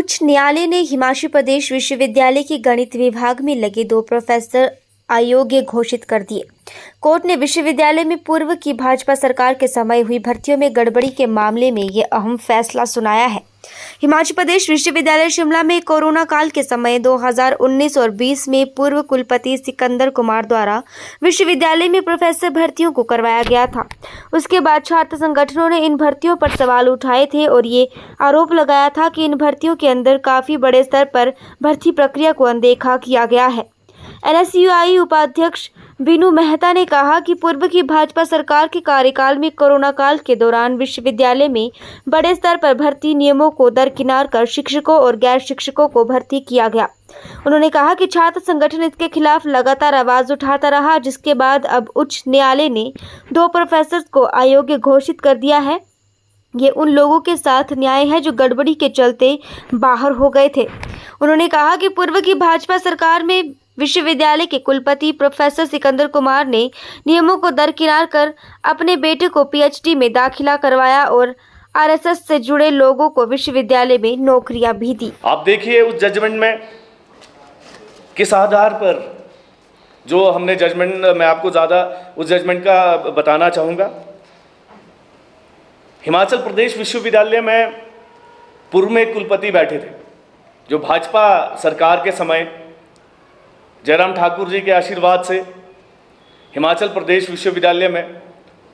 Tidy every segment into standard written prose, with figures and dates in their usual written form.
उच्च न्यायालय ने हिमाचल प्रदेश विश्वविद्यालय के गणित विभाग में लगे 2 प्रोफेसर अयोग्य घोषित कर दिए। कोर्ट ने विश्वविद्यालय में पूर्व की भाजपा सरकार के समय हुई भर्तियों में गड़बड़ी के मामले में ये अहम फैसला सुनाया है। हिमाचल प्रदेश विश्वविद्यालय शिमला में कोरोना काल के समय 2019 और 20 में पूर्व कुलपति सिकंदर कुमार द्वारा विश्वविद्यालय में प्रोफेसर भर्तियों को करवाया गया था। उसके बाद छात्र संगठनों ने इन भर्तियों पर सवाल उठाए थे और ये आरोप लगाया था कि इन भर्तियों के अंदर काफी बड़े स्तर पर भर्ती प्रक्रिया को अनदेखा किया गया है। एनएसयूआई उपाध्यक्ष बीनू मेहता ने कहा कि पूर्व की भाजपा सरकार के कार्यकाल में कोरोना काल के दौरान विश्वविद्यालय में बड़े स्तर पर भर्ती नियमों को दरकिनार कर शिक्षकों और गैर शिक्षकों को भर्ती किया गया। उन्होंने कहा कि छात्र संगठन इसके खिलाफ लगातार आवाज उठाता रहा, जिसके बाद अब उच्च न्यायालय ने 2 प्रोफेसर को अयोग्य घोषित कर दिया है। ये उन लोगों के साथ न्याय है जो गड़बड़ी के चलते बाहर हो गए थे। उन्होंने कहा कि पूर्व की भाजपा सरकार में विश्वविद्यालय के कुलपति प्रोफेसर सिकंदर कुमार ने नियमों को दरकिनार कर अपने बेटे को पीएचडी में दाखिला करवाया और आरएसएस से जुड़े लोगों को विश्वविद्यालय में नौकरियां भी दी। आप देखिए उस जजमेंट में किस आधार पर जो हमने जजमेंट, मैं आपको ज़्यादा उस जजमेंट का बताना चाहूँगा। हिमाचल प्रदेश विश्वविद्यालय में पूर्व में कुलपति बैठे थे जो भाजपा सरकार के समय जयराम ठाकुर जी के आशीर्वाद से हिमाचल प्रदेश विश्वविद्यालय में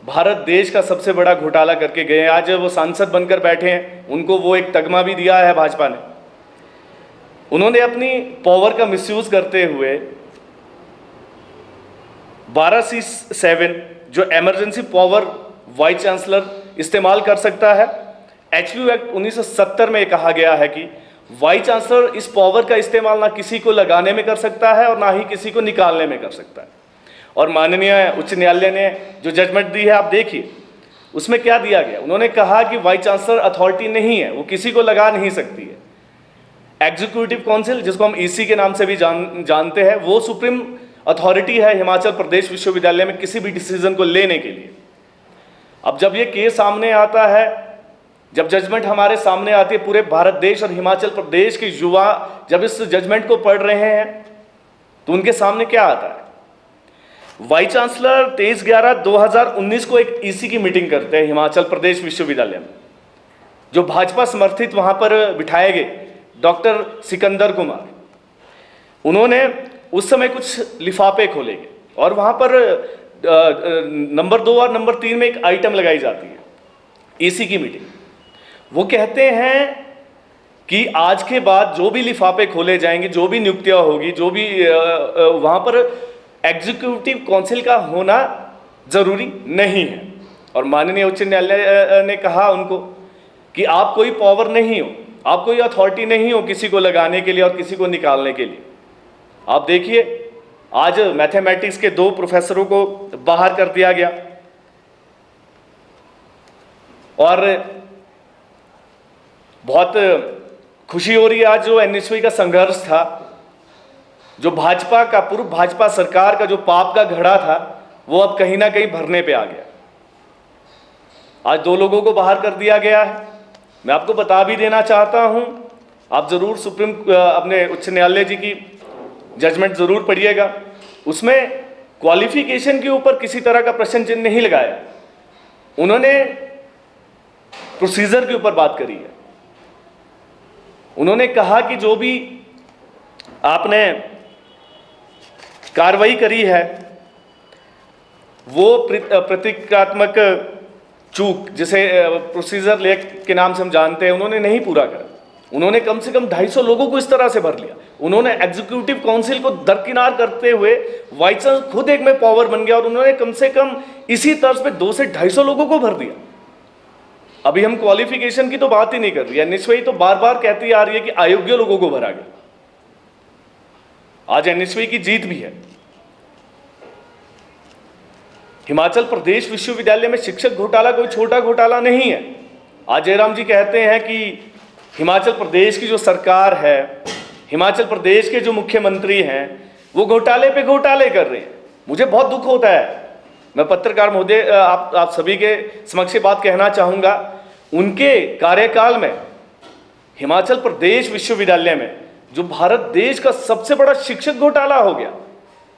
भारत देश का सबसे बड़ा घोटाला करके गए। आज वो सांसद बनकर बैठे हैं, उनको वो एक तगमा भी दिया है भाजपा ने। उन्होंने अपनी पावर का मिसयूज करते हुए 12C7 जो इमरजेंसी पावर वाइस चांसलर इस्तेमाल कर सकता है, एचपीयू एक्ट 1970 में कहा गया है कि वाइस चांसलर इस पावर का इस्तेमाल ना किसी को लगाने में कर सकता है और ना ही किसी को निकालने में कर सकता है। और माननीय उच्च न्यायालय ने जो जजमेंट दी है, आप देखिए उसमें क्या दिया गया। उन्होंने कहा कि वाइस चांसलर अथॉरिटी नहीं है, वो किसी को लगा नहीं सकती है। एग्जीक्यूटिव काउंसिल, जिसको हम ईसी के नाम से भी जानते हैं, वो सुप्रीम अथॉरिटी है हिमाचल प्रदेश विश्वविद्यालय में किसी भी डिसीजन को लेने के लिए। अब जब ये केस सामने आता है, जब जजमेंट हमारे सामने आती है, पूरे भारत देश और हिमाचल प्रदेश के युवा जब इस जजमेंट को पढ़ रहे हैं तो उनके सामने क्या आता है। वाइस चांसलर 23/11/2019 को एक ईसी की मीटिंग करते हैं हिमाचल प्रदेश विश्वविद्यालय में, जो भाजपा समर्थित वहां पर बिठाए गए डॉक्टर सिकंदर कुमार। उन्होंने उस समय कुछ लिफाफे खोले गए और वहां पर नंबर 2 और नंबर 3 में एक आइटम लगाई जाती है ईसी की मीटिंग। वो कहते हैं कि आज के बाद जो भी लिफाफे खोले जाएंगे, जो भी नियुक्तियां होगी, जो भी वहां पर एग्जीक्यूटिव काउंसिल का होना जरूरी नहीं है। और माननीय उच्च न्यायालय ने कहा उनको कि आप कोई पावर नहीं हो, आप कोई अथॉरिटी नहीं हो किसी को लगाने के लिए और किसी को निकालने के लिए। आप देखिए आज मैथमेटिक्स के 2 प्रोफेसरों को बाहर कर दिया गया और बहुत खुशी हो रही है। आज जो एनएसयूआई का संघर्ष था, जो भाजपा का, पूर्व भाजपा सरकार का जो पाप का घड़ा था, वो अब कहीं ना कहीं भरने पे आ गया। आज 2 लोगों को बाहर कर दिया गया है। मैं आपको बता भी देना चाहता हूं, आप जरूर सुप्रीम अपने उच्च न्यायालय जी की जजमेंट जरूर पढ़िएगा। उसमें क्वालिफिकेशन के ऊपर किसी तरह का प्रश्न चिन्ह नहीं लगाया, उन्होंने प्रोसीजर के ऊपर बात करी है। उन्होंने कहा कि जो भी आपने कार्रवाई करी है वो प्रतीकात्मक चूक, जिसे प्रोसीजर लेख के नाम से हम जानते हैं, उन्होंने नहीं पूरा करा। उन्होंने कम से कम 250 लोगों को इस तरह से भर लिया। उन्होंने एग्जीक्यूटिव काउंसिल को दरकिनार करते हुए वाइस चांसलर खुद एक में पावर बन गया और उन्होंने कम से कम इसी तर्ज पे 200 से 250 लोगों को भर दिया। अभी हम क्वालिफिकेशन की तो बात ही नहीं कर रही है। एनएसयूआई तो बार बार कहती आ रही है कि अयोग्य लोगों को भरा गया। आज एनएसयूआई की जीत भी है। हिमाचल प्रदेश विश्वविद्यालय में शिक्षक घोटाला कोई छोटा घोटाला नहीं है। आज जयराम जी कहते हैं कि हिमाचल प्रदेश की जो सरकार है, हिमाचल प्रदेश के जो मुख्यमंत्री हैं, वो घोटाले पे घोटाले कर रहे हैं। मुझे बहुत दुख होता है। मैं पत्रकार महोदय आप सभी के समक्ष बात कहना चाहूँगा, उनके कार्यकाल में हिमाचल प्रदेश विश्वविद्यालय में जो भारत देश का सबसे बड़ा शिक्षक घोटाला हो गया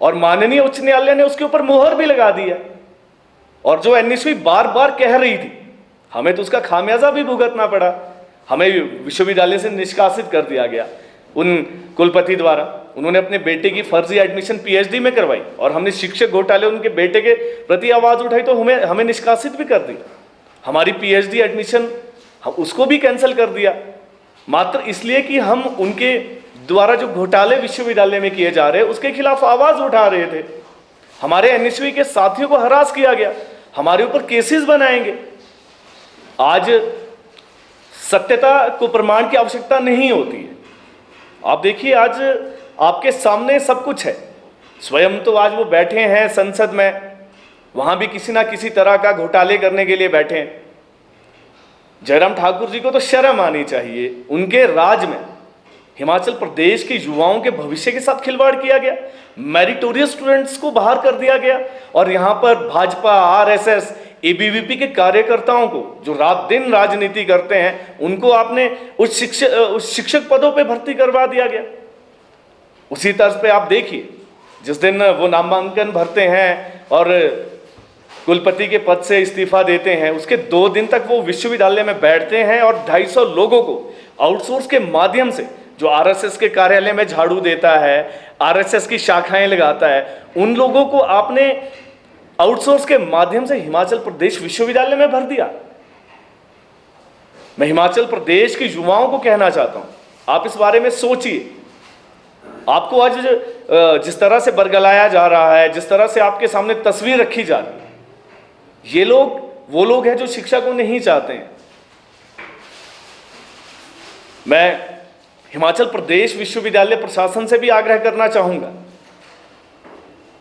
और माननीय उच्च न्यायालय ने उसके ऊपर मुहर भी लगा दी है। और जो एनएसवी बार बार कह रही थी, हमें तो उसका खामियाजा भी भुगतना पड़ा। हमें विश्वविद्यालय से निष्कासित कर दिया गया उन कुलपति द्वारा। उन्होंने अपने बेटे की फर्जी एडमिशन पीएचडी में करवाई और हमने शिक्षक घोटाले उनके बेटे के प्रति आवाज उठाई तो हमें निष्कासित भी कर दिया। हमारी पीएचडी एडमिशन उसको भी कैंसिल कर दिया, मात्र इसलिए कि हम उनके द्वारा जो घोटाले विश्वविद्यालय में किए जा रहे उसके खिलाफ आवाज उठा रहे थे। हमारे एनएसवी के साथियों को हरास किया गया, हमारे ऊपर केसेस बनाएंगे। आज सत्यता को प्रमाण की आवश्यकता नहीं होती है। आप देखिए, आज आपके सामने सब कुछ है। स्वयं तो आज वो बैठे हैं संसद में, वहां भी किसी ना किसी तरह का घोटाले करने के लिए बैठे हैं। जयराम ठाकुर जी को तो शर्म आनी चाहिए। उनके राज में हिमाचल प्रदेश के युवाओं के भविष्य के साथ खिलवाड़ किया गया, मेरिटोरियस स्टूडेंट्स को बाहर कर दिया गया और यहाँ पर भाजपा, आरएसएस, एबीवीपी के कार्यकर्ताओं को जो रात दिन राजनीति करते हैं उनको आपने उस शिक्षक पदों पे भर्ती करवा दिया गया। उसी तर्ज पे आप देखिए, जिस दिन वो नामांकन भरते हैं और कुलपति के पद से इस्तीफा देते हैं, उसके 2 दिन तक वो विश्वविद्यालय में बैठते हैं और 250 लोगों को आउटसोर्स के माध्यम से, जो आरएसएस के कार्यालय में झाड़ू देता है, आरएसएस की शाखाएं लगाता है, उन लोगों को आपने आउटसोर्स के माध्यम से हिमाचल प्रदेश विश्वविद्यालय में भर दिया। मैं हिमाचल प्रदेश के युवाओं को कहना चाहता हूं, आप इस बारे में सोचिए। आपको आज जिस तरह से बरगलाया जा रहा है, जिस तरह से आपके सामने तस्वीर रखी जा रही है, ये लोग वो लोग हैं जो शिक्षा को नहीं चाहते हैं। मैं हिमाचल प्रदेश विश्वविद्यालय प्रशासन से भी आग्रह करना चाहूंगा,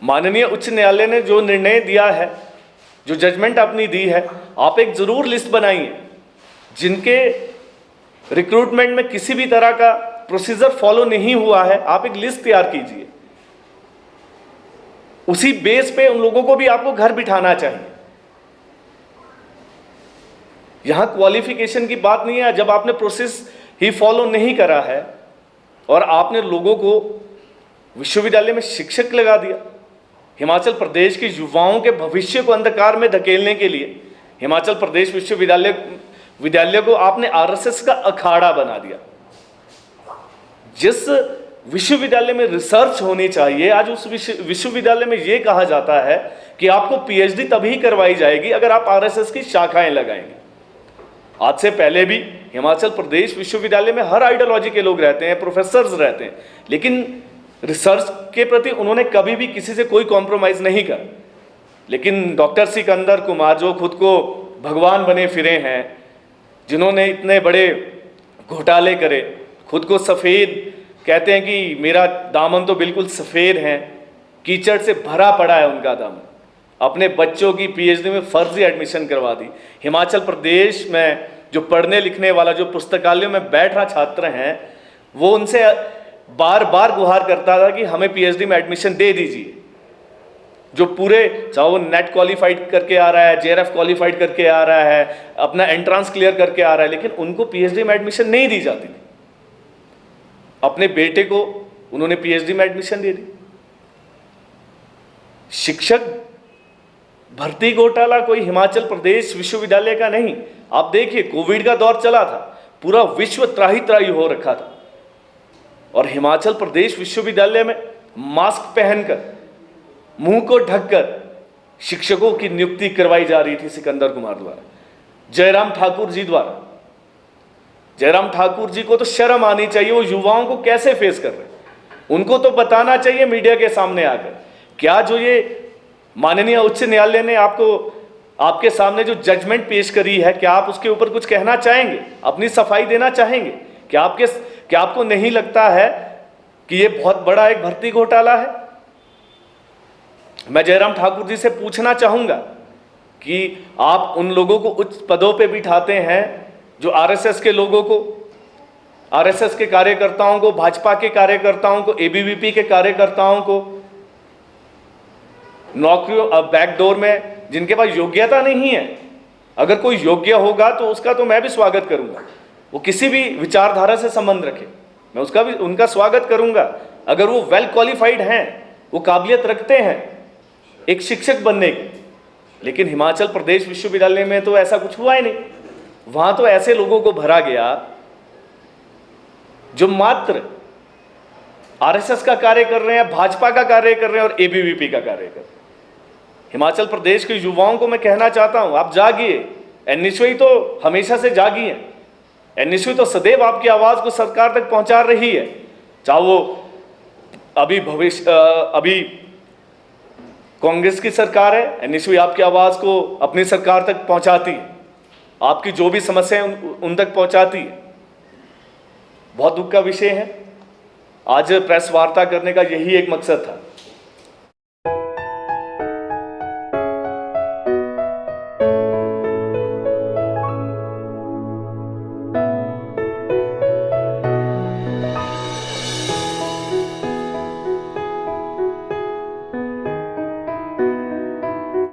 माननीय उच्च न्यायालय ने जो निर्णय दिया है, जो जजमेंट अपनी दी है, आप एक जरूर लिस्ट बनाइए जिनके रिक्रूटमेंट में किसी भी तरह का प्रोसीजर फॉलो नहीं हुआ है। आप एक लिस्ट तैयार कीजिए, उसी बेस पे उन लोगों को भी आपको घर बिठाना चाहिए। यहां क्वालिफिकेशन की बात नहीं है। जब आपने प्रोसेस ही फॉलो नहीं करा है और आपने लोगों को विश्वविद्यालय में शिक्षक लगा दिया, हिमाचल प्रदेश के युवाओं के भविष्य को अंधकार में धकेलने के लिए हिमाचल प्रदेश विश्वविद्यालय को आपने आरएसएस का अखाड़ा बना दिया। जिस विश्वविद्यालय में रिसर्च होनी चाहिए, आज उस विश्वविद्यालय में यह कहा जाता है कि आपको पीएचडी तभी करवाई जाएगी अगर आप आरएसएस की शाखाएं लगाएंगे। आज से पहले भी हिमाचल प्रदेश विश्वविद्यालय में हर आइडियोलॉजी के लोग रहते हैं, प्रोफेसर्स रहते हैं, लेकिन रिसर्च के प्रति उन्होंने कभी भी किसी से कोई कॉम्प्रोमाइज नहीं कर। लेकिन डॉक्टर सिकंदर कुमार, जो खुद को भगवान बने फिरे हैं, जिन्होंने इतने बड़े घोटाले करे, खुद को सफ़ेद कहते हैं कि मेरा दामन तो बिल्कुल सफ़ेद है, कीचड़ से भरा पड़ा है उनका दामन, अपने बच्चों की पीएचडी में फर्जी एडमिशन करवा दी। हिमाचल प्रदेश में जो पढ़ने लिखने वाला, जो पुस्तकालयों में बैठ रहा छात्र हैं, वो उनसे बार बार गुहार करता था कि हमें पीएचडी में एडमिशन दे दीजिए। जो पूरे, चाहे वो नेट क्वालिफाइड करके आ रहा है, जेआरएफ क्वालिफाइड करके आ रहा है, अपना एंट्रांस क्लियर करके आ रहा है, लेकिन उनको पीएचडी में एडमिशन नहीं दी जाती थी। अपने बेटे को उन्होंने पीएचडी में एडमिशन दे दी। शिक्षक भर्ती घोटाला कोई हिमाचल प्रदेश विश्वविद्यालय का नहीं। आप देखिए, कोविड का दौर चला था, पूरा विश्व त्राही त्राही हो रखा था और हिमाचल प्रदेश विश्वविद्यालय में मास्क पहनकर, मुंह को ढककर शिक्षकों की नियुक्ति करवाई जा रही थी सिकंदर कुमार द्वारा, जयराम ठाकुर जी द्वारा। जयराम ठाकुर जी को तो शर्म आनी चाहिए। वो युवाओं को कैसे फेस कर रहे हैं, उनको तो बताना चाहिए मीडिया के सामने आकर। क्या जो ये माननीय उच्च न्यायालय ने आपके सामने जो जजमेंट पेश करी है, क्या आप उसके ऊपर कुछ कहना चाहेंगे, अपनी सफाई देना चाहेंगे? क्या आपको नहीं लगता है कि ये बहुत बड़ा एक भर्ती घोटाला है? मैं जयराम ठाकुर जी से पूछना चाहूंगा कि आप उन लोगों को उच्च पदों पे बिठाते हैं जो आरएसएस के लोगों को, आरएसएस के कार्यकर्ताओं को, भाजपा के कार्यकर्ताओं को, एबीवीपी के कार्यकर्ताओं को नौकरियों बैकडोर में, जिनके पास योग्यता नहीं है। अगर कोई योग्य होगा तो उसका तो मैं भी स्वागत करूंगा, वो किसी भी विचारधारा से संबंध रखे, मैं उसका भी उनका स्वागत करूंगा। अगर वो वेल क्वालिफाइड हैं, वो काबिलियत रखते हैं एक शिक्षक बनने की। लेकिन हिमाचल प्रदेश विश्वविद्यालय में तो ऐसा कुछ हुआ ही नहीं। वहां तो ऐसे लोगों को भरा गया जो मात्र आरएसएस का कार्य कर रहे हैं, भाजपा का कार्य कर रहे हैं और एबीवीपी का कार्य कर रहे हैं। हिमाचल प्रदेश के युवाओं को मैं कहना चाहता हूं, आप जागिए। एनएसयूआई तो हमेशा से जागी है। एनएसयूआई तो सदैव आपकी आवाज को सरकार तक पहुंचा रही है, चाहे वो अभी कांग्रेस की सरकार है। एनएसयूआई आपकी आवाज को अपनी सरकार तक पहुंचाती है, आपकी जो भी समस्याएं उन तक पहुंचाती है। बहुत दुख का विषय है। आज प्रेस वार्ता करने का यही एक मकसद था।